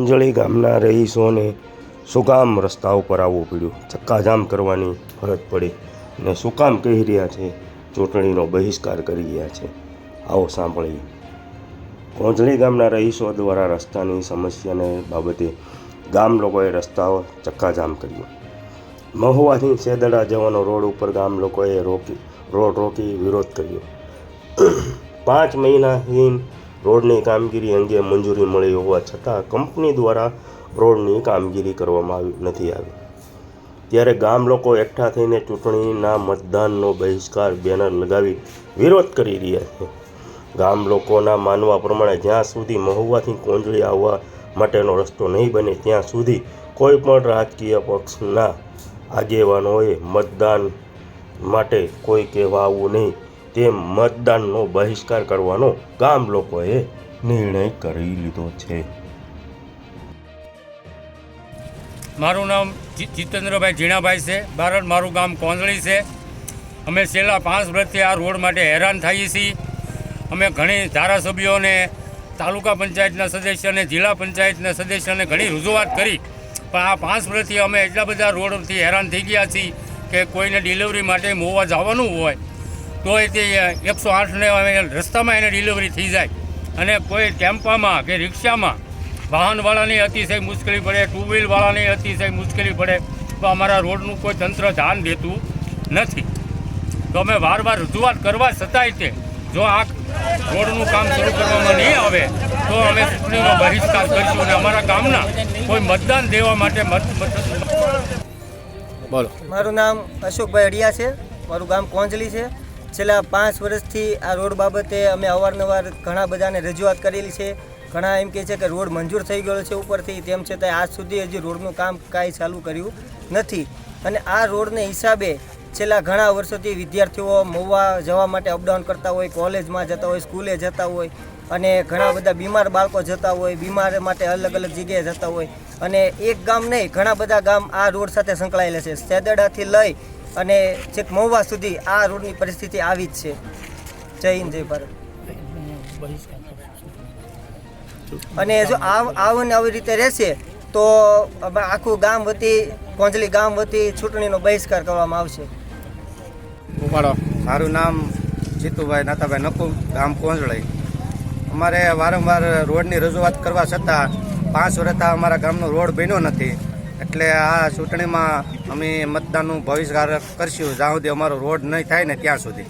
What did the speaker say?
કોંજળી ગામના રહીશોને શું કામ રસ્તા ઉપર આવવું પડ્યું, ચક્કાજામ કરવાની ફરજ પડી ને શું કામ કહી રહ્યા છે ચૂંટણીનો બહિષ્કાર કરી રહ્યા છે? આવો સાંભળીએ. કોંજળી ગામના રહીશો દ્વારા રસ્તાની સમસ્યાને બાબતે ગામ લોકોએ રસ્તાઓ ચક્કાજામ કર્યો. મહુવાથી સેદડા જવાનો રોડ ઉપર ગામ લોકોએ રોડ રોકી વિરોધ કર્યો. 5 મહિનાથી રોડની કામગીરી અંગે મંજૂરી મળી હોવા છતાં કંપની દ્વારા રોડની કામગીરી કરવામાં નથી આવી. ત્યારે ગામ લોકો એકઠા થઈને ચૂંટણીના મતદાનનો બહિષ્કાર બેનર લગાવી વિરોધ કરી રહ્યા છે. ગામ લોકોના માનવા પ્રમાણે જ્યાં સુધી મહુવાથી કોંજળી આવવા માટેનો રસ્તો નહીં બને ત્યાં સુધી કોઈ પણ રાજકીય પક્ષના આગેવાનોએ મતદાન માટે કોઈ કહેવા આવવું નહીં, તેમ મતદાનનો બહિષ્કાર કરવાનો ગામ લોકોએ નિર્ણય કરી લીધો છે. મારું નામ જીતેન્દ્રભાઈ ઝીણાભાઈ છે. મારું ગામ કોંજળી છે. અમે છેલ્લા 5 વર્ષથી આ રોડ માટે હેરાન થઈએ છીએ. અમે ઘણી ધારાસભ્યોને, તાલુકા પંચાયતના સદસ્યને, જિલ્લા પંચાયતના સદસ્યને ઘણી રજૂઆત કરી, પણ આ 5 વર્ષથી અમે એટલા બધા રોડથી હેરાન થઈ ગયા છીએ કે કોઈને ડિલિવરી માટે મહુવા જવાનું હોય તો તે 108ને રસ્તામાં એને ડિલિવરી થઈ જાય, અને કોઈ ટેમ્પામાં કે રિક્ષામાં વાહનવાળાને અતિશય મુશ્કેલી પડે, 2 વ્હીલવાળાને અતિશય મુશ્કેલી પડે, તો અમારા રોડનું કોઈ તંત્ર ધ્યાન દેતું નથી. તો અમે વારવાર રજૂઆત કરવા છતાંય તે જો આ રોડનું કામ શરૂ કરવામાં નહીં આવે તો અમે ચૂંટણીનો બહિષ્કાર કરીશું અને અમારા ગામના કોઈ મતદાન દેવા માટે બોલો. મારું નામ અશોકભાઈ અડિયા છે. મારું ગામ કોંજળી છે. છેલ્લા 5 વર્ષથી આ રોડ બાબતે અમે અવારનવાર ઘણા બધાને રજૂઆત કરેલી છે. ઘણા એમ કહે છે કે રોડ મંજૂર થઈ ગયો છે ઉપરથી, તેમ છતાં આજ સુધી હજી રોડનું કામ કાંઈ ચાલુ કર્યું નથી. અને આ રોડને હિસાબે છેલ્લા ઘણા વર્ષોથી વિદ્યાર્થીઓ મહુવા જવા માટે અપડાઉન કરતા હોય, કોલેજમાં જતા હોય, સ્કૂલે જતા હોય, અને ઘણા બધા બીમાર બાળકો જતા હોય, બીમાર માટે અલગ અલગ જગ્યાએ જતા હોય. અને એક ગામ નહીં, ઘણા બધા ગામ આ રોડ સાથે સંકળાયેલા છે. સેદડાથી લઈ અને છેક મહુવા સુધી આ રોડની પરિસ્થિતિ આવી જ છે. જય હિન્દ, જય ભારત. અને જો આવું આવી રીતે રહેશે તો આખું ગામ વતી, કોંજળી ગામ વતી ચૂંટણીનો બહિષ્કાર કરવામાં આવશે. મારું નામ જીતુભાઈ નાતાભાઈ નકુ, ગામ કોંજળી. અમારે વારંવાર રોડની રજૂઆત કરવા છતાં 5 વર્ષથી અમારા ગામનો રોડ બન્યો નથી. એટલે આ ચૂંટણીમાં અમે મતદાનનું બહિષ્કાર કરશું જ્યાં સુધી અમારો રોડ નહીં થાય ને ત્યાં સુધી.